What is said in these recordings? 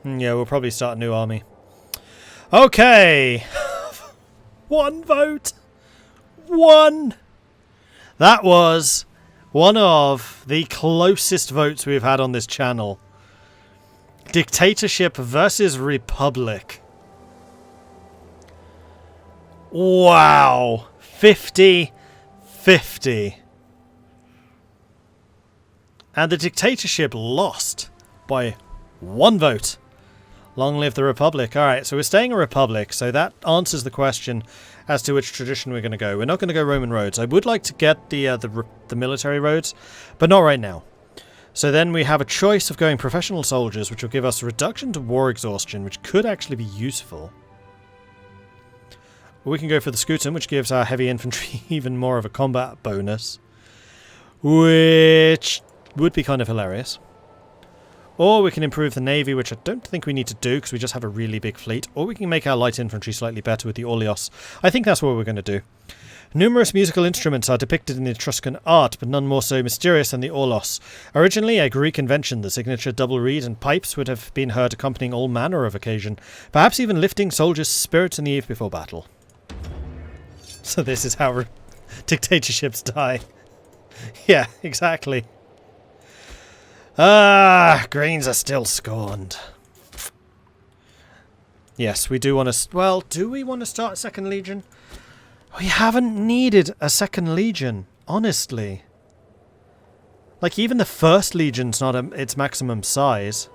Yeah, we'll probably start a new army. Okay! 1 vote! 1! That was one of the closest votes we've had on this channel. Dictatorship versus Republic. Wow! 50-50. And the dictatorship lost by 1 vote. Long live the Republic. Alright, so we're staying a Republic, so that answers the question as to which tradition we're going to go. We're not going to go Roman roads. I would like to get the military roads, but not right now. So then we have a choice of going professional soldiers, which will give us a reduction to war exhaustion, which could actually be useful. Or we can go for the Scutum, which gives our heavy infantry even more of a combat bonus, which would be kind of hilarious. Or we can improve the navy, which I don't think we need to do because we just have a really big fleet. Or we can make our light infantry slightly better with the Orleos. I think that's what we're going to do. Numerous musical instruments are depicted in the Etruscan art, but none more so mysterious than the Orlos. Originally a Greek invention, the signature double reed and pipes would have been heard accompanying all manner of occasion, perhaps even lifting soldiers' spirits in the eve before battle. So this is how dictatorships die. Yeah, exactly. Greens are still scorned. Yes, we do want to... Well, do we want to start a second legion? We haven't needed a second legion, honestly. Like, even the first legion's not its maximum size.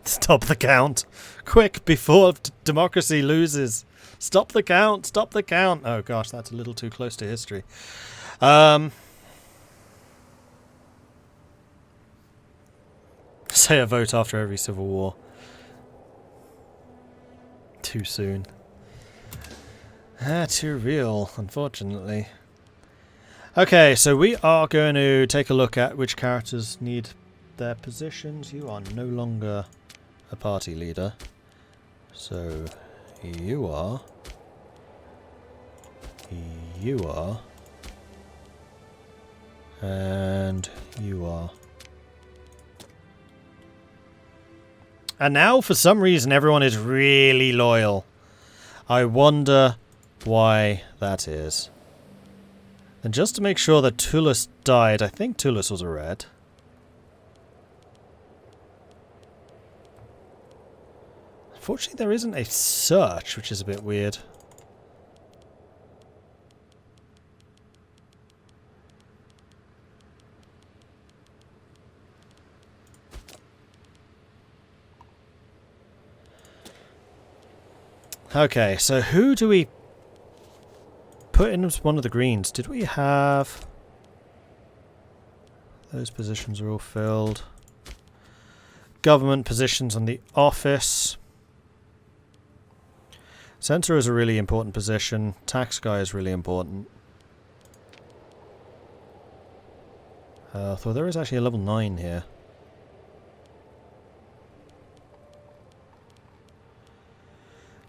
Stop the count. Quick, before democracy loses. Stop the count, stop the count. Oh gosh, that's a little too close to history. Say a vote after every civil war. Too soon. Too real, unfortunately. Okay, so we are going to take a look at which characters need their positions. You are no longer a party leader. So, you are. You are. And you are. And now, for some reason, everyone is really loyal. I wonder why that is. And just to make sure that Tullus died, I think Tullus was a red. Unfortunately, there isn't a search, which is a bit weird. Okay, so who do we put in as one of the greens? Did we have... Those positions are all filled. Government positions on the office. Censor is a really important position. Tax guy is really important. Though there is actually a level 9 here.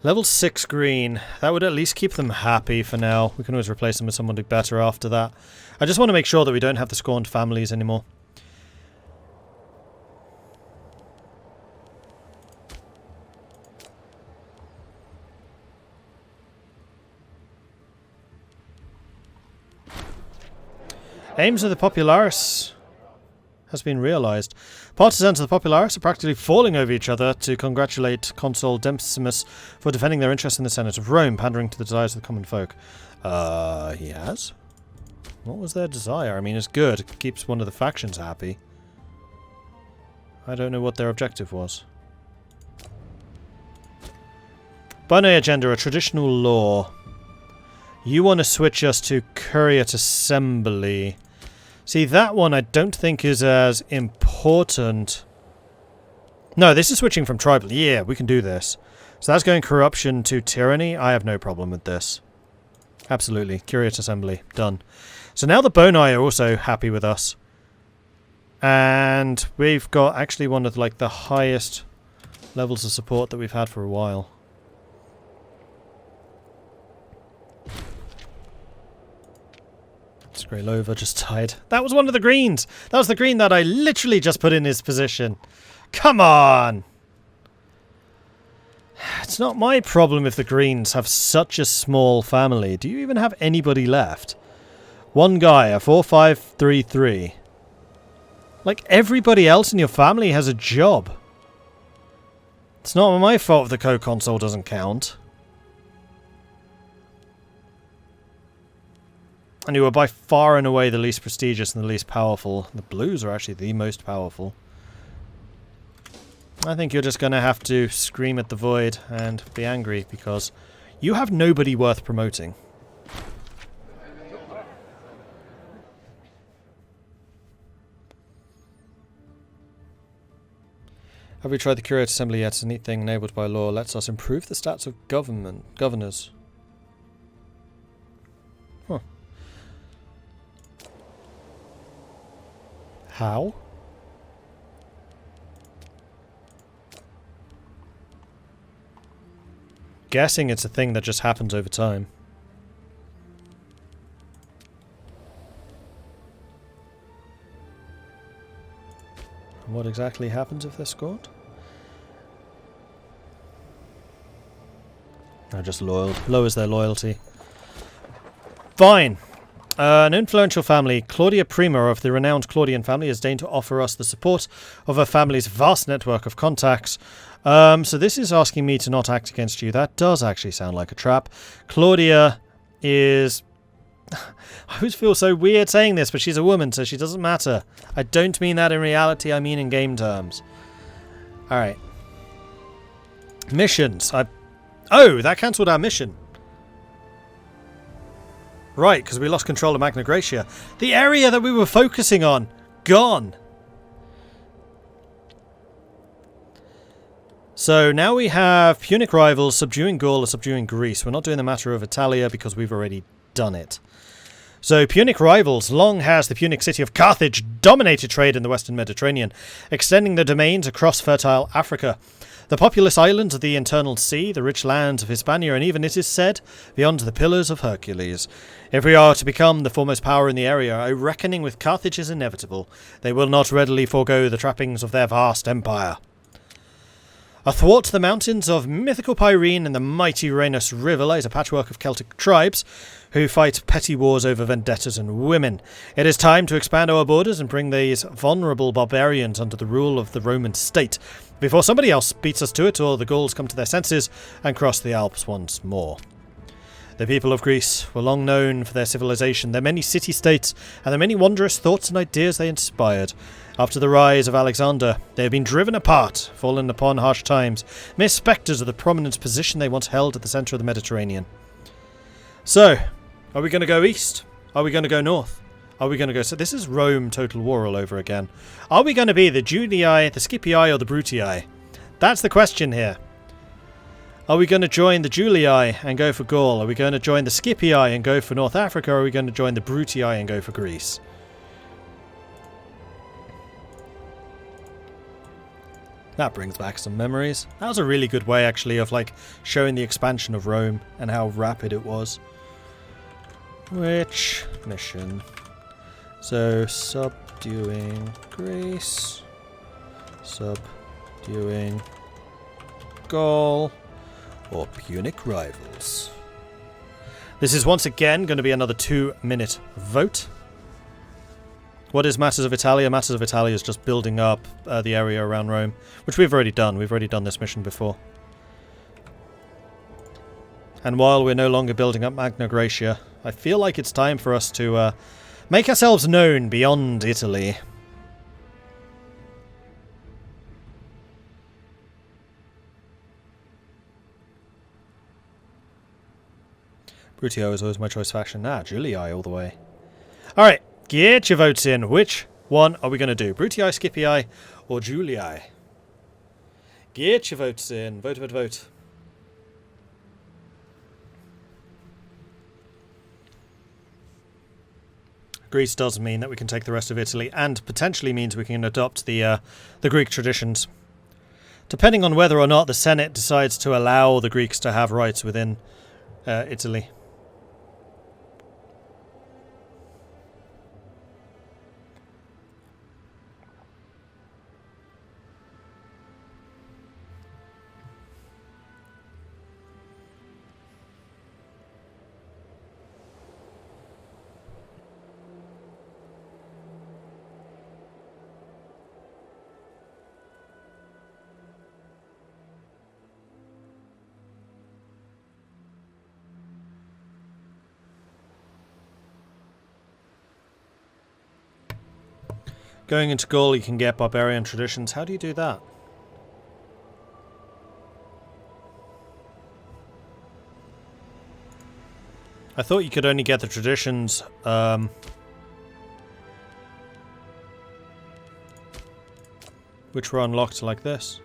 Level 6 green. That would at least keep them happy for now. We can always replace them with somebody better after that. I just want to make sure that we don't have the scorned families anymore. Aims of the Popularis has been realised. Partisans of the Popularis are practically falling over each other to congratulate Consul Decimus for defending their interests in the Senate of Rome, pandering to the desires of the common folk. He has? What was their desire? I mean, it's good. It keeps one of the factions happy. I don't know what their objective was. Binary agenda, a traditional law. You want to switch us to Curiate Assembly. See, that one I don't think is as important. No, this is switching from tribal. Yeah, we can do this. So that's going corruption to tyranny. I have no problem with this. Absolutely. Curiate Assembly. Done. So now the Bonai are also happy with us. And we've got actually one of like the highest levels of support that we've had for a while. Let's Greylova just died. That was one of the greens! That was the green that I literally just put in his position. Come on! It's not my problem if the greens have such a small family. Do you even have anybody left? One guy, a 4533. Like, everybody else in your family has a job. It's not my fault if the co-console doesn't count. And you are by far and away the least prestigious and the least powerful. The blues are actually the most powerful. I think you're just going to have to scream at the void and be angry because you have nobody worth promoting. Have we tried the Curate Assembly yet? It's a neat thing enabled by law. Lets us improve the stats of governors. Huh. How? Guessing it's a thing that just happens over time. What exactly happens if they're scored? No, just lowers their loyalty. Fine. An influential family, Claudia Prima of the renowned Claudian family, has deigned to offer us the support of her family's vast network of contacts. So this is asking me to not act against you. That does actually sound like a trap. Claudia is... I always feel so weird saying this, but she's a woman, so she doesn't matter. I don't mean that in reality, I mean in game terms. Alright. Missions. Oh, that cancelled our mission. Right, because we lost control of Magna Graecia. The area that we were focusing on. Gone. So now we have Punic Rivals subduing Gaul or subduing Greece. We're not doing the matter of Italia because we've already done it. So Punic Rivals. Long has the Punic city of Carthage dominated trade in the western Mediterranean, extending their domains across fertile Africa. The populous islands of the internal sea, the rich lands of Hispania, and even, it is said, beyond the Pillars of Hercules. If we are to become the foremost power in the area, a reckoning with Carthage is inevitable. They will not readily forego the trappings of their vast empire. Athwart the mountains of mythical Pyrene and the mighty Rhenus River lies a patchwork of Celtic tribes who fight petty wars over vendettas and women. It is time to expand our borders and bring these vulnerable barbarians under the rule of the Roman state, before somebody else beats us to it or the Gauls come to their senses and cross the Alps once more. The people of Greece were long known for their civilization, their many city-states, and the many wondrous thoughts and ideas they inspired. After the rise of Alexander, they have been driven apart, fallen upon harsh times, mere spectres of the prominent position they once held at the centre of the Mediterranean. So, are we going to go east? Are we going to go north? Are we going to go... So this is Rome Total War all over again. Are we going to be the Julii, the Scipii, or the Brutii? That's the question here. Are we going to join the Julii and go for Gaul? Are we going to join the Scipii and go for North Africa? Or are we going to join the Brutii and go for Greece? That brings back some memories. That was a really good way, actually, of like showing the expansion of Rome and how rapid it was. Which mission? So, subduing Greece, subduing Gaul, or Punic Rivals. This is once again going to be another 2-minute vote. What is Matters of Italia? Matters of Italia is just building up the area around Rome, which we've already done. We've already done this mission before. And while we're no longer building up Magna Graecia, I feel like it's time for us to make ourselves known beyond Italy. Brutio is always my choice faction. Julii all the way. Alright. Get your votes in. Which one are we going to do? Brutii, Scipii, or Julii? Get your votes in. Vote, vote, vote. Greece does mean that we can take the rest of Italy, and potentially means we can adopt the Greek traditions. Depending on whether or not the Senate decides to allow the Greeks to have rights within Italy. Going into Gaul, you can get barbarian traditions. How do you do that? I thought you could only get the traditions which were unlocked like this.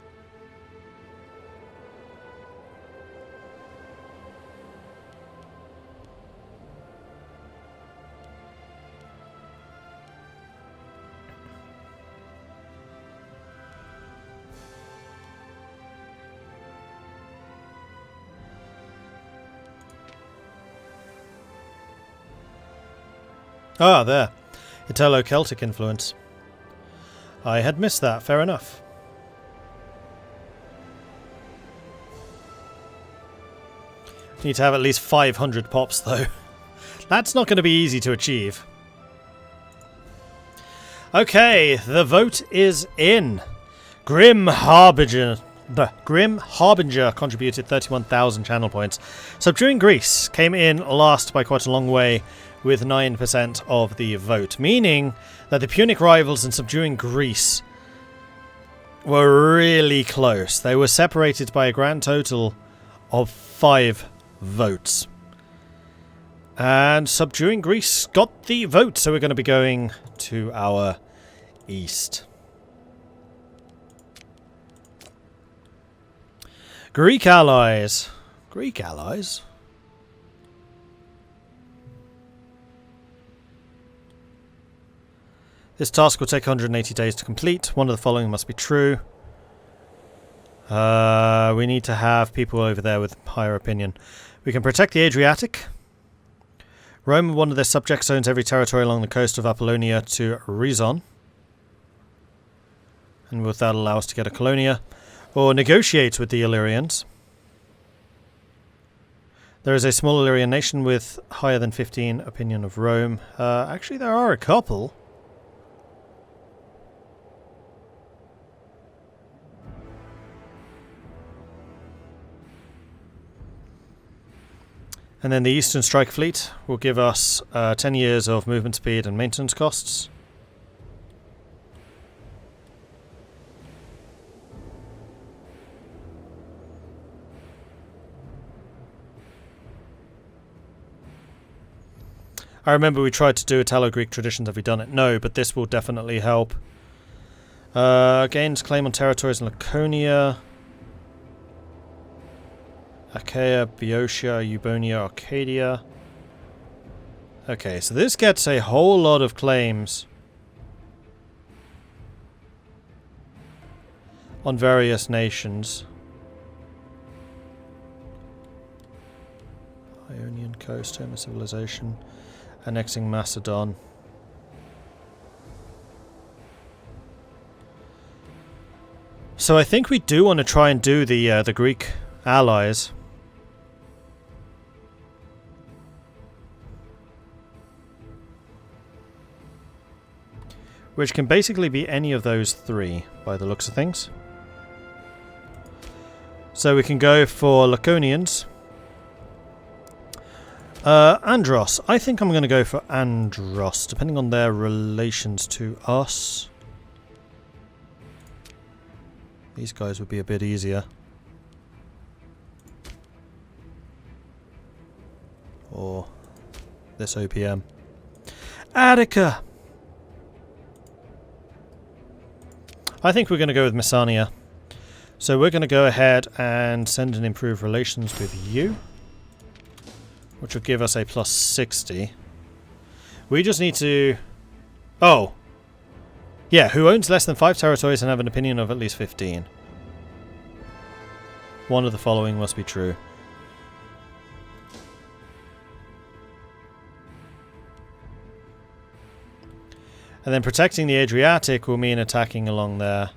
Ah, there. Italo-Celtic influence. I had missed that, fair enough. Need to have at least 500 pops though. That's not going to be easy to achieve. Okay, the vote is in. Grim Harbinger contributed 31,000 channel points. Subduing Greece came in last by quite a long way with 9% of the vote, meaning that the Punic Rivals and Subduing Greece were really close. They were separated by a grand total of 5 votes. And Subduing Greece got the vote, so we're going to be going to our east. Greek allies. Greek allies? This task will take 180 days to complete. One of the following must be true. We need to have people over there with higher opinion. We can protect the Adriatic. Rome and one of their subjects owns every territory along the coast of Apollonia to Rhizon. And will that allow us to get a colonia? Or negotiate with the Illyrians. There is a small Illyrian nation with higher than 15 opinion of Rome. Actually, there are a couple. And then the Eastern Strike Fleet will give us 10 years of movement speed and maintenance costs. I remember we tried to do Italo-Greek traditions. Have we done it? No, but this will definitely help. Gains claim on territories in Laconia. Achaea, Boeotia, Eubonia, Arcadia. Okay, so this gets a whole lot of claims on various nations. Ionian coast, Homer civilization, annexing Macedon. So I think we do want to try and do the Greek allies. Which can basically be any of those 3, by the looks of things. So we can go for Laconians. Andros. I think I'm going to go for Andros, depending on their relations to us. These guys would be a bit easier. Or this OPM. Attica! I think we're going to go with Messania. So we're going to go ahead and send and improve relations with you. Which will give us a plus 60. We just need to... Oh! Yeah, who owns less than 5 territories and have an opinion of at least 15. One of the following must be true. And then protecting the Adriatic will mean attacking along there.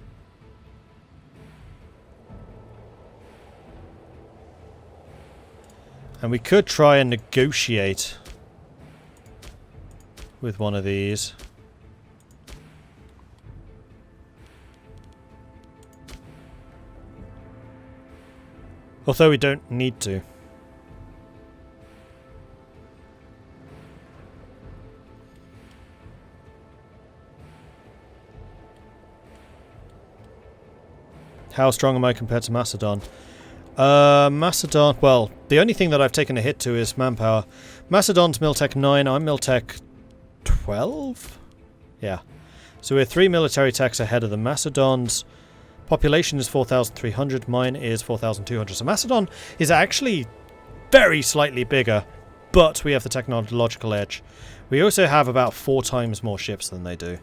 And we could try and negotiate with one of these. Although we don't need to. How strong am I compared to Macedon? Macedon... Well, the only thing that I've taken a hit to is manpower. Macedon's Miltech 9, I'm Miltech 12? Yeah. So we're 3 military techs ahead of the Macedon's. Population is 4,300, mine is 4,200. So Macedon is actually very slightly bigger, but we have the technological edge. We also have about 4 times more ships than they do.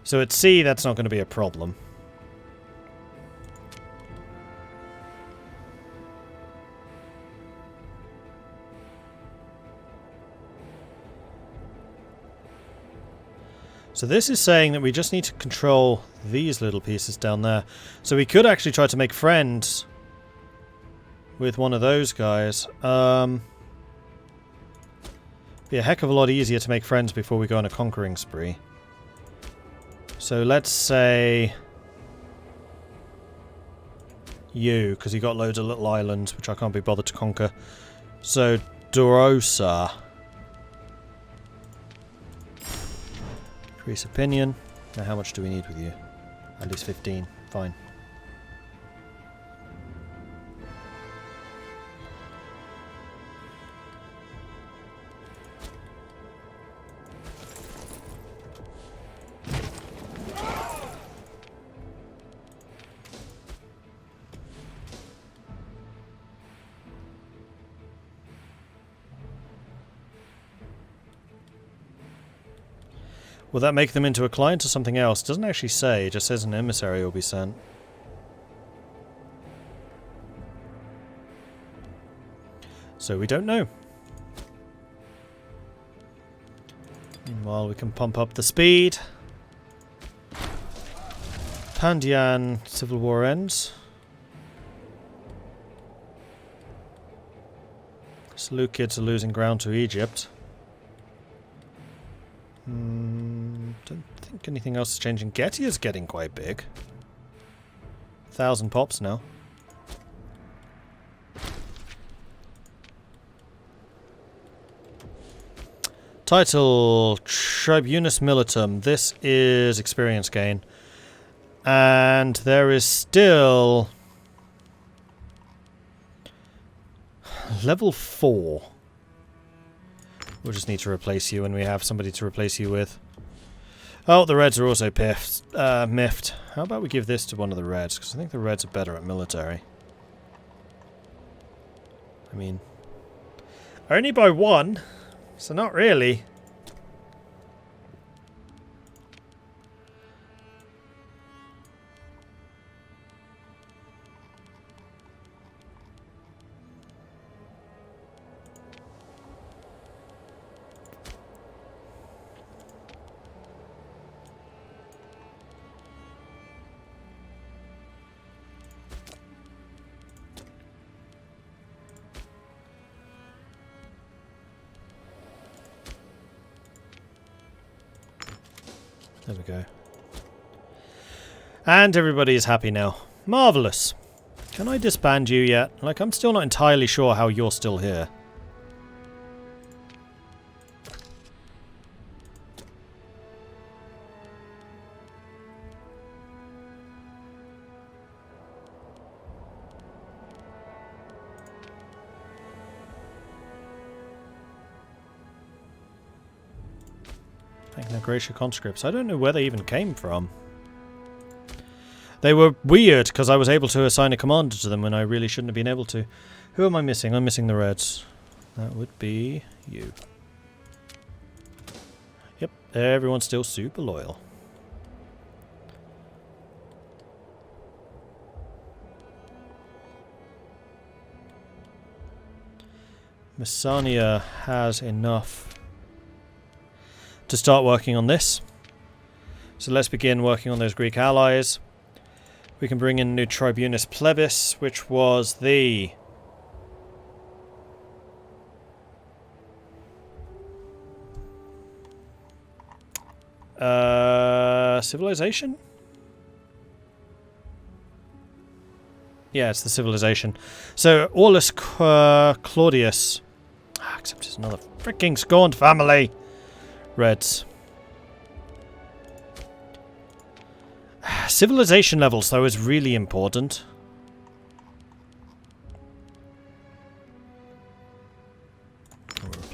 So at sea, that's not going to be a problem. So this is saying that we just need to control these little pieces down there. So we could actually try to make friends with one of those guys. Be a heck of a lot easier to make friends before we go on a conquering spree. So let's say you, because you got loads of little islands which I can't be bothered to conquer. So Dorosa. Increase opinion. Now how much do we need with you? At least 15. Fine. Will that make them into a client or something else? It doesn't actually say, it just says an emissary will be sent. So we don't know. Meanwhile, we can pump up the speed. Pandian civil war ends. Seleucids are losing ground to Egypt. Don't think anything else is changing. Getty is getting quite big. 1,000 pops now. Title Tribunus Militum. This is experience gain. And there is still level 4. We'll just need to replace you when we have somebody to replace you with. Oh, the Reds are also miffed. How about we give this to one of the Reds? Because I think the Reds are better at military. I mean, only by 1, so not really. There we go. And everybody is happy now. Marvellous. Can I disband you yet? Like, I'm still not entirely sure how you're still here. Gracia conscripts. I don't know where they even came from. They were weird because I was able to assign a commander to them when I really shouldn't have been able to. Who am I missing? I'm missing the Reds. That would be you. Yep, everyone's still super loyal. Messania has enough to start working on this. So let's begin working on those Greek allies. We can bring in new Tribunus Plebis, which was the civilization? Yeah, it's the civilization. So Aulus Claudius. Except it's another freaking scorned family. Reds. Civilization levels, though, is really important.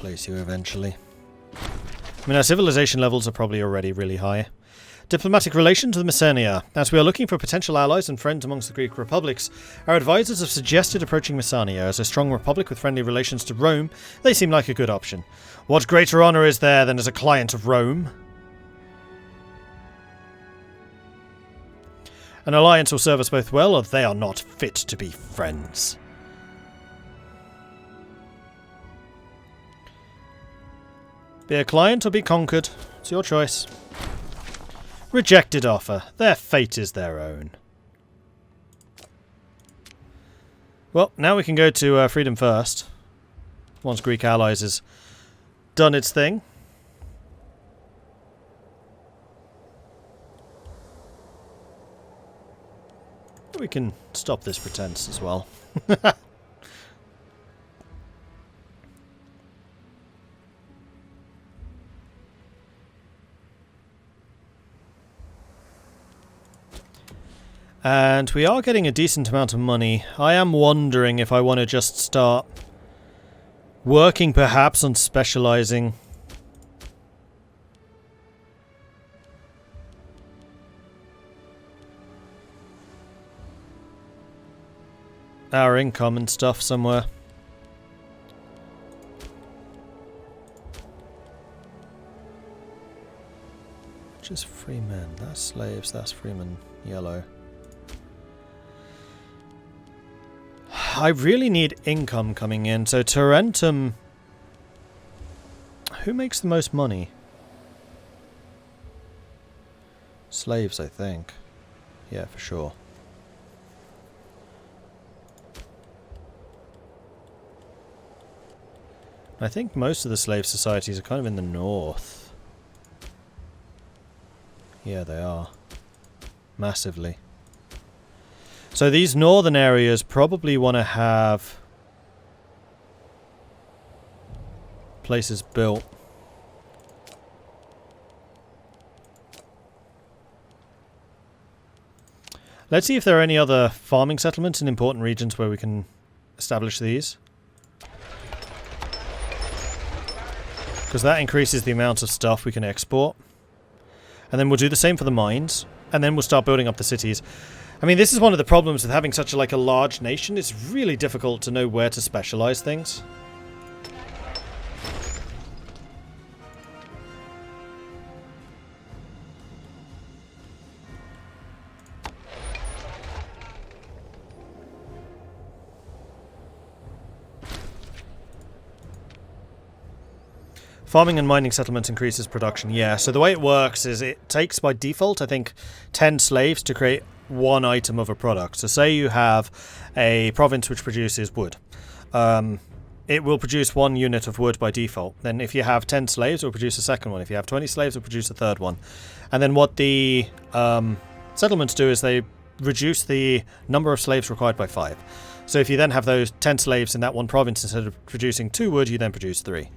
replace you eventually. I mean, our civilization levels are probably already really high. Diplomatic relations with Messenia. As we are looking for potential allies and friends amongst the Greek republics, our advisors have suggested approaching Messenia. As a strong republic with friendly relations to Rome, they seem like a good option. What greater honour is there than as a client of Rome? An alliance will serve us both well, or they are not fit to be friends. Be a client or be conquered. It's your choice. Rejected offer. Their fate is their own. Well, now we can go to Freedom First. Once Greek Allies has done its thing. We can stop this pretense as well. And we are getting a decent amount of money. I am wondering if I want to just start working perhaps on specializing. Our income and stuff somewhere. Just free men. That's slaves. That's freemen. Yellow. I really need income coming in. So Tarentum. Who makes the most money? Slaves, I think. Yeah, for sure. I think most of the slave societies are kind of in the north. Yeah, they are. Massively. So these northern areas probably want to have places built. Let's see if there are any other farming settlements in important regions where we can establish these. Because that increases the amount of stuff we can export. And then we'll do the same for the mines. And then we'll start building up the cities. I mean, this is one of the problems with having such a large nation. It's really difficult to know where to specialize things. Farming and mining settlements increases production. Yeah, so the way it works is it takes by default, I think, 10 slaves to create one item of a product. So say you have a province which produces wood. It will produce one unit of wood by default. Then if you have 10 slaves, it will produce a second one. If you have 20 slaves, it will produce a third one. And then what the settlements do is they reduce the number of slaves required by 5. So if you then have those 10 slaves in that one province, instead of producing 2 wood, you then produce 3.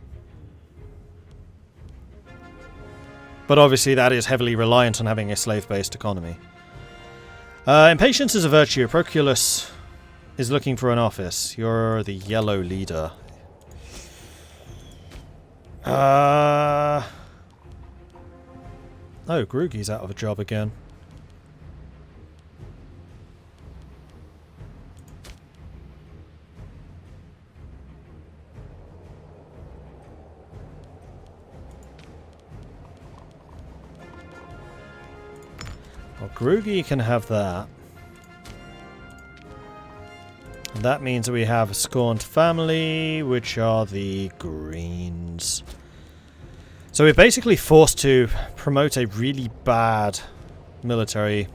But obviously that is heavily reliant on having a slave-based economy. Impatience is a virtue. Proculus is looking for an office. You're the yellow leader. Oh, Grugi's out of a job again. Well, Grugi can have that. And that means that we have a scorned family, which are the Greens. So we're basically forced to promote a really bad military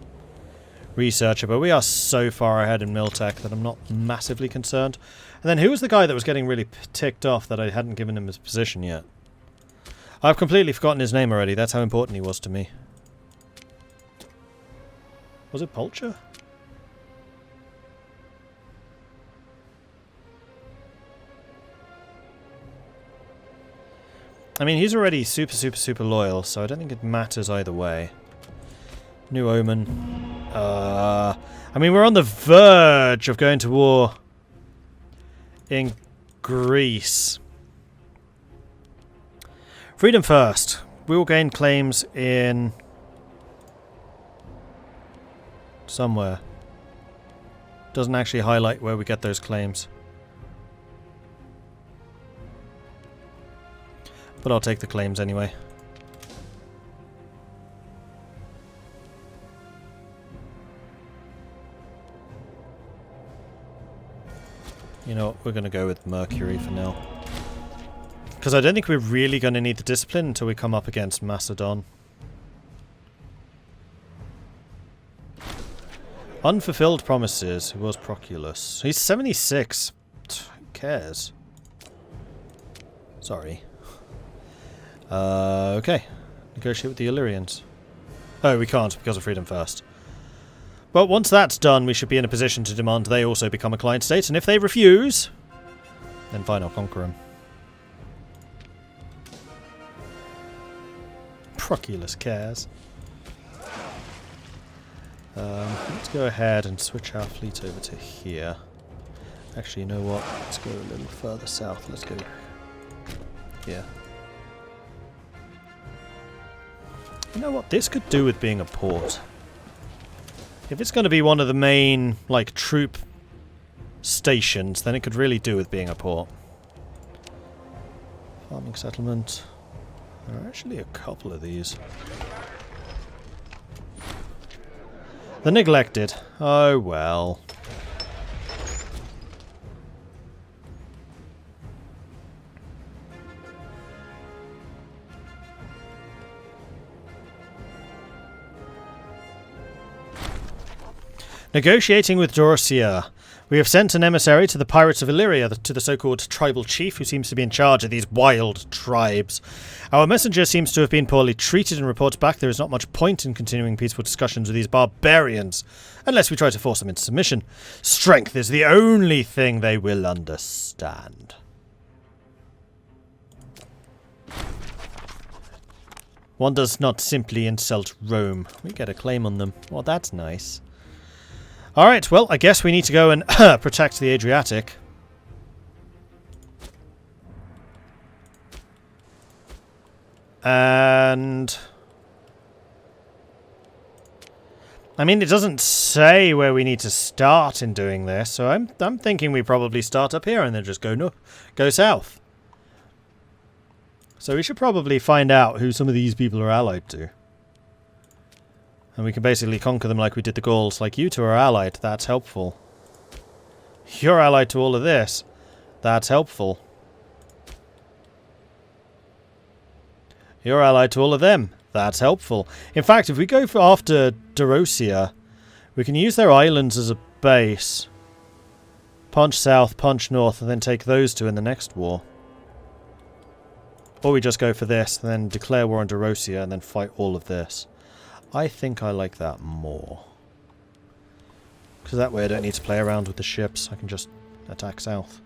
researcher, but we are so far ahead in Miltech that I'm not massively concerned. And then who was the guy that was getting really ticked off that I hadn't given him his position yet? I've completely forgotten his name already. That's how important he was to me. Was it Pulcher? I mean, he's already super loyal, so I don't think it matters either way. New Omen. I mean, we're on the verge of going to war in Greece. Freedom first. We will gain claims in... somewhere. Doesn't actually highlight where we get those claims. But I'll take the claims anyway. You know what, we're going to go with Mercury for now. Because I don't think we're really going to need the discipline until we come up against Macedon. Unfulfilled promises. Who was Proculus? He's 76. Who cares? Sorry. Okay. Negotiate with the Illyrians. Oh, we can't because of freedom first. But once that's done, we should be in a position to demand they also become a client state, and if they refuse, then fine, I'll conquer them. Proculus cares. Let's go ahead and switch our fleet over to here. Actually, you know what? Let's go a little further south. Let's go here. You know what? This could do with being a port. If it's going to be one of the main, like, troop stations, then it could really do with being a port. Farming settlement. There are actually a couple of these. The neglected. Oh well. Negotiating with Dorsia. We have sent an emissary to the pirates of Illyria, to the so-called tribal chief who seems to be in charge of these wild tribes. Our messenger seems to have been poorly treated and reports back there is not much point in continuing peaceful discussions with these barbarians, unless we try to force them into submission. Strength is the only thing they will understand. One does not simply insult Rome. We get a claim on them. Well, that's nice. Alright, well, I guess we need to go and protect the Adriatic. And... I mean, it doesn't say where we need to start in doing this, so I'm thinking we probably start up here and then just go south. So we should probably find out who some of these people are allied to. And we can basically conquer them like we did the Gauls. Like, you two are allied. That's helpful. You're allied to all of this. That's helpful. You're allied to all of them. That's helpful. In fact, if we go after Dorosia, we can use their islands as a base. Punch south, punch north, and then take those two in the next war. Or we just go for this, and then declare war on Dorosia, and then fight all of this. I think I like that more. Because that way I don't need to play around with the ships. I can just attack south.